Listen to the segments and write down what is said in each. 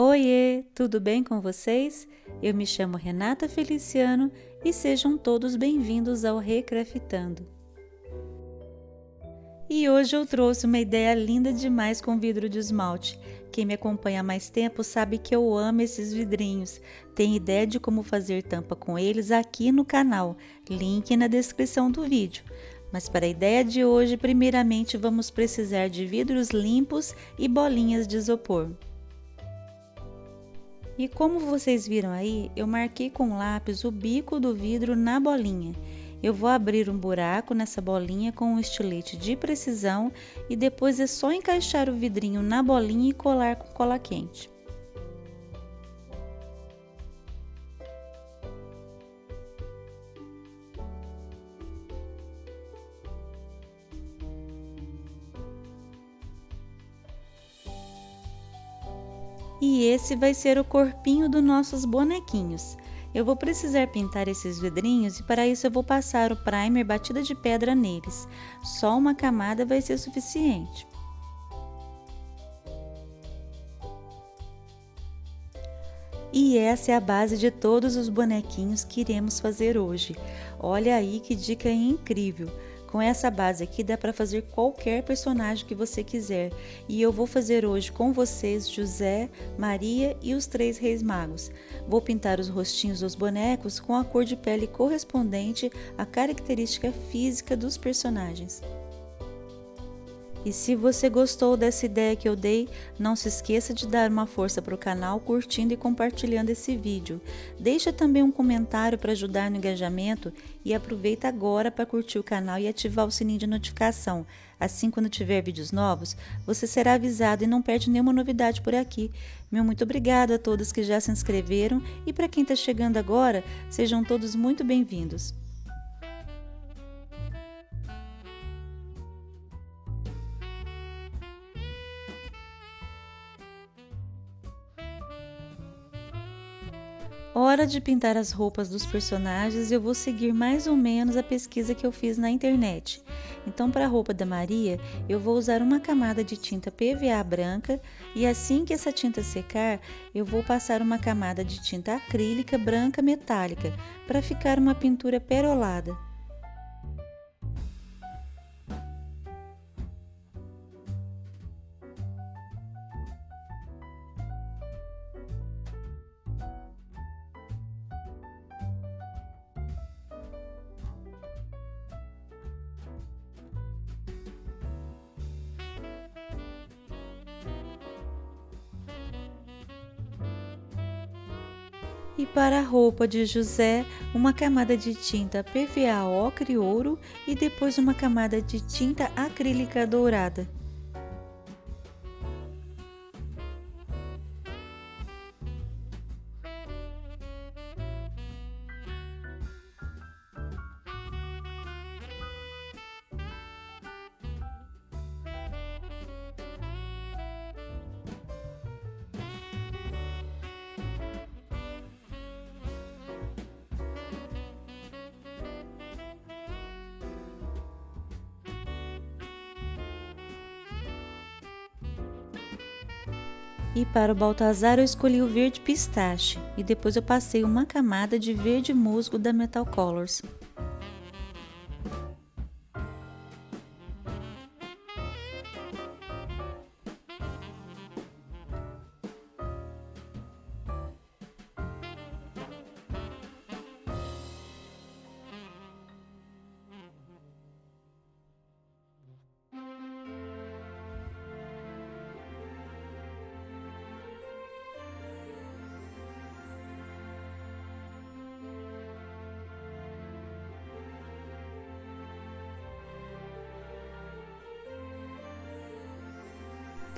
Oiê, tudo bem com vocês? Eu me chamo Renata Feliciano e sejam todos bem-vindos ao Recraftando. E hoje eu trouxe uma ideia linda demais com vidro de esmalte. Quem me acompanha há mais tempo sabe que eu amo esses vidrinhos. Tem ideia de como fazer tampa com eles aqui no canal, link na descrição do vídeo. Mas para a ideia de hoje, primeiramente vamos precisar de vidros limpos e bolinhas de isopor. E como vocês viram aí, eu marquei com lápis o bico do vidro na bolinha. Eu vou abrir um buraco nessa bolinha com um estilete de precisão e depois é só encaixar o vidrinho na bolinha e colar com cola quente. E esse vai ser o corpinho dos nossos bonequinhos. Eu vou precisar pintar esses vidrinhos e para isso eu vou passar o primer batida de pedra neles. Só uma camada vai ser suficiente. E essa é a base de todos os bonequinhos que iremos fazer hoje. Olha aí que dica incrível! Com essa base aqui dá para fazer qualquer personagem que você quiser. E eu vou fazer hoje com vocês José, Maria e os 3 reis magos. Vou pintar os rostinhos dos bonecos com a cor de pele correspondente à característica física dos personagens. E se você gostou dessa ideia que eu dei, não se esqueça de dar uma força para o canal curtindo e compartilhando esse vídeo. Deixa também um comentário para ajudar no engajamento e aproveita agora para curtir o canal e ativar o sininho de notificação. Assim, quando tiver vídeos novos, você será avisado e não perde nenhuma novidade por aqui. Meu muito obrigado a todos que já se inscreveram e para quem está chegando agora, sejam todos muito bem-vindos. Hora de pintar as roupas dos personagens, eu vou seguir mais ou menos a pesquisa que eu fiz na internet. Então, para a roupa da Maria, eu vou usar uma camada de tinta PVA branca e assim que essa tinta secar, eu vou passar uma camada de tinta acrílica branca metálica para ficar uma pintura perolada. E para a roupa de José, uma camada de tinta PVA ocre ouro e depois uma camada de tinta acrílica dourada. E para o Baltazar eu escolhi o verde pistache e depois eu passei uma camada de verde musgo da Metal Colors.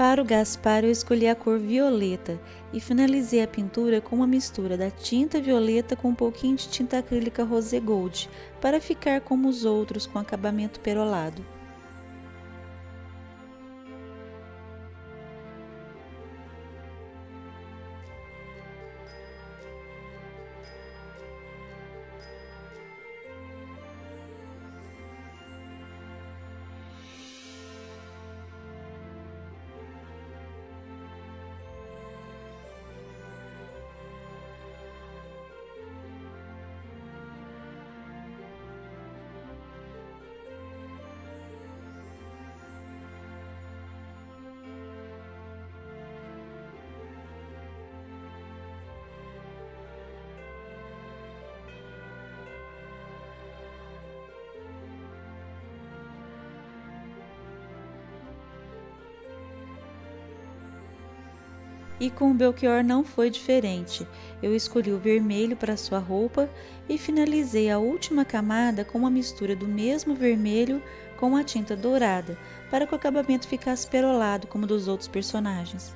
Para o Gaspar eu escolhi a cor violeta e finalizei a pintura com uma mistura da tinta violeta com um pouquinho de tinta acrílica rosé gold, para ficar como os outros com acabamento perolado. E com o Belchior não foi diferente. Eu escolhi o vermelho para sua roupa e finalizei a última camada com uma mistura do mesmo vermelho com a tinta dourada, para que o acabamento ficasse perolado como dos outros personagens.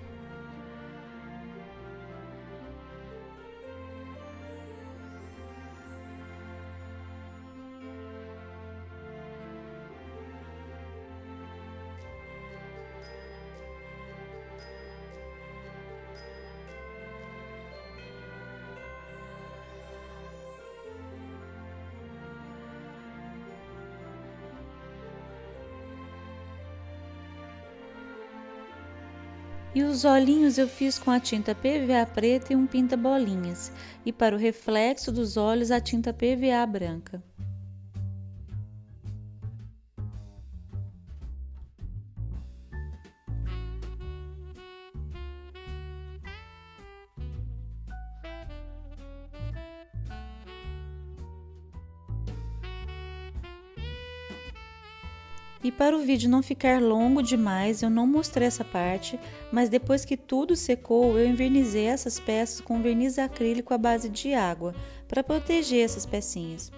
E os olhinhos eu fiz com a tinta PVA preta e um pinta-bolinhas, e para o reflexo dos olhos a tinta PVA branca. E para o vídeo não ficar longo demais, eu não mostrei essa parte, mas depois que tudo secou, eu envernizei essas peças com verniz acrílico à base de água, para proteger essas pecinhas.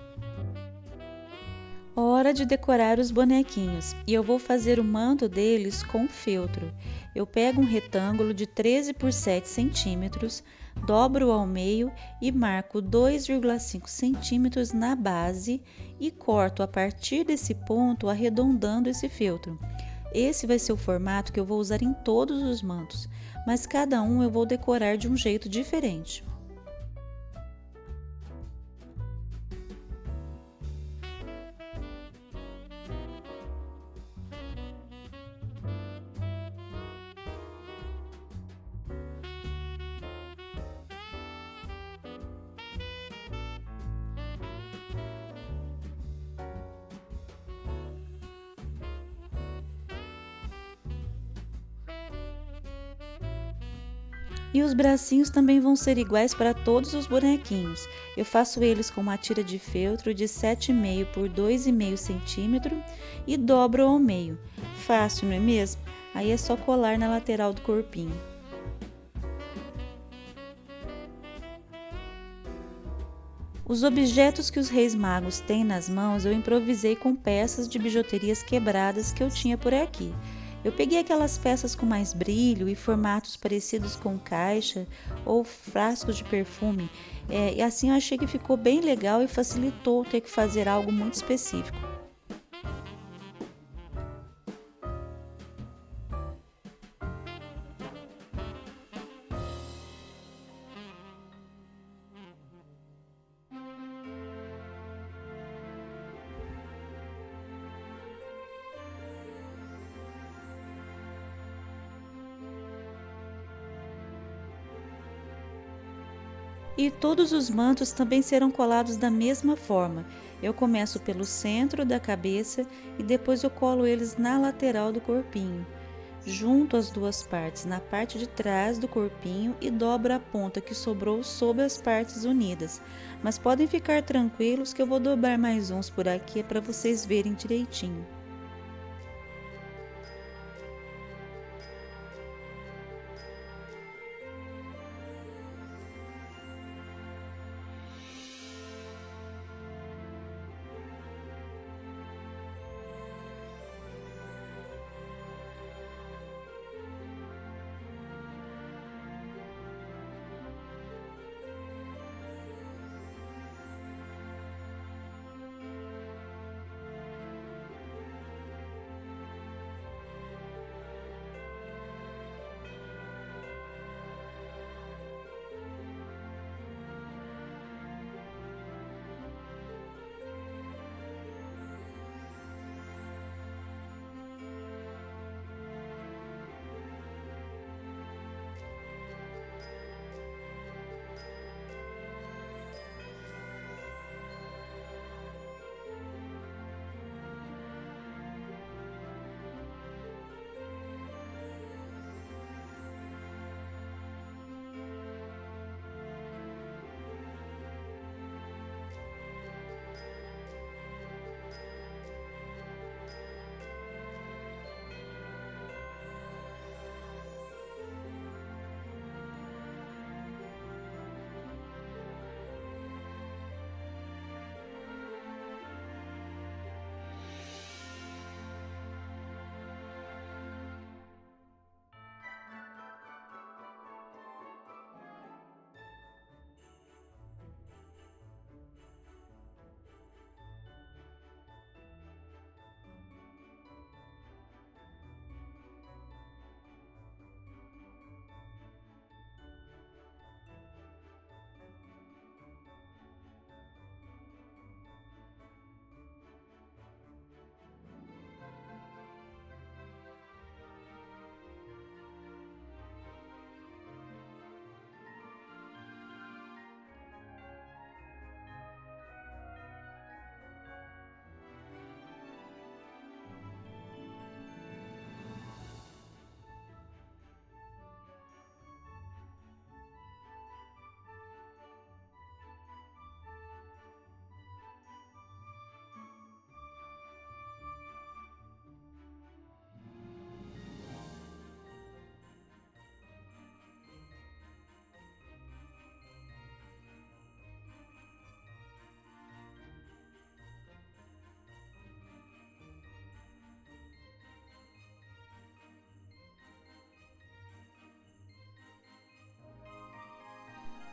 Hora de decorar os bonequinhos, e eu vou fazer o manto deles com feltro. Eu pego um retângulo de 13 por 7 centímetros, dobro ao meio e marco 2,5 centímetros na base e corto a partir desse ponto, arredondando esse feltro. Esse vai ser o formato que eu vou usar em todos os mantos, mas cada um eu vou decorar de um jeito diferente. E os bracinhos também vão ser iguais para todos os bonequinhos. Eu faço eles com uma tira de feltro de 7,5 por 2,5 centímetro e dobro ao meio. Fácil, não é mesmo? Aí é só colar na lateral do corpinho. Os objetos que os Reis Magos têm nas mãos eu improvisei com peças de bijuterias quebradas que eu tinha por aqui. Eu peguei aquelas peças com mais brilho e formatos parecidos com caixa ou frascos de perfume, e assim eu achei que ficou bem legal e facilitou ter que fazer algo muito específico. E todos os mantos também serão colados da mesma forma. Eu começo pelo centro da cabeça e depois eu colo eles na lateral do corpinho. Junto as duas partes na parte de trás do corpinho e dobro a ponta que sobrou sobre as partes unidas. Mas podem ficar tranquilos que eu vou dobrar mais uns por aqui para vocês verem direitinho.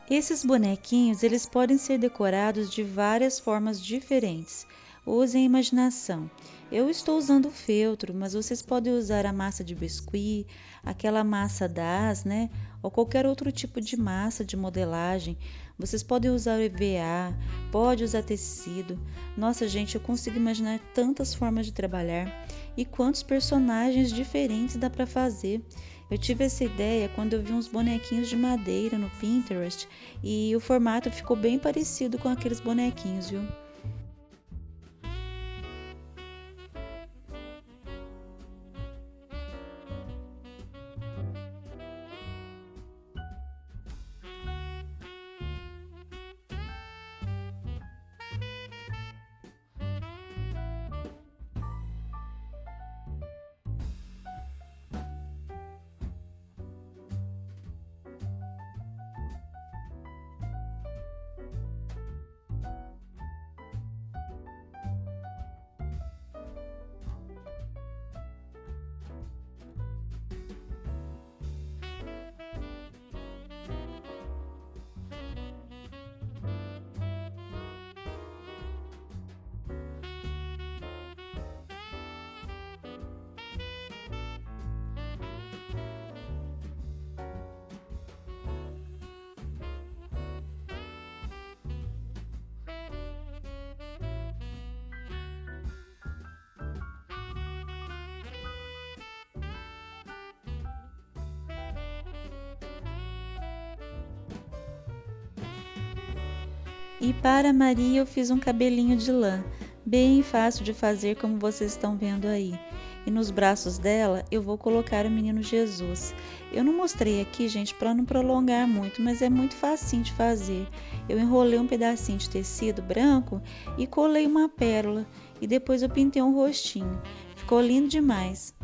Esses bonequinhos, eles podem ser decorados de várias formas diferentes. Usem a imaginação. Eu estou usando feltro, mas vocês podem usar a massa de biscuit, aquela massa DAS, né? Ou qualquer outro tipo de massa de modelagem. Vocês podem usar EVA, pode usar tecido. Nossa, gente, eu consigo imaginar tantas formas de trabalhar e quantos personagens diferentes dá para fazer. Eu tive essa ideia quando eu vi uns bonequinhos de madeira no Pinterest e o formato ficou bem parecido com aqueles bonequinhos, viu? E para Maria eu fiz um cabelinho de lã, bem fácil de fazer como vocês estão vendo aí. E nos braços dela eu vou colocar o menino Jesus. Eu não mostrei aqui, gente, para não prolongar muito, mas é muito facinho de fazer. Eu enrolei um pedacinho de tecido branco e colei uma pérola e depois eu pintei um rostinho. Ficou lindo demais.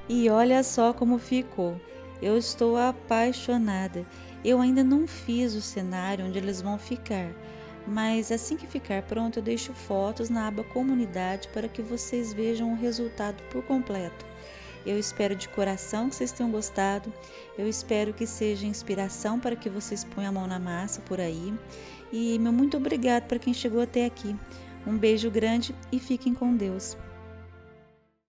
E olha só como ficou. Eu estou apaixonada. Eu ainda não fiz o cenário onde eles vão ficar, mas assim que ficar pronto, eu deixo fotos na aba Comunidade para que vocês vejam o resultado por completo. Eu espero de coração que vocês tenham gostado. Eu espero que seja inspiração para que vocês ponham a mão na massa por aí. E meu muito obrigado para quem chegou até aqui. Um beijo grande e fiquem com Deus.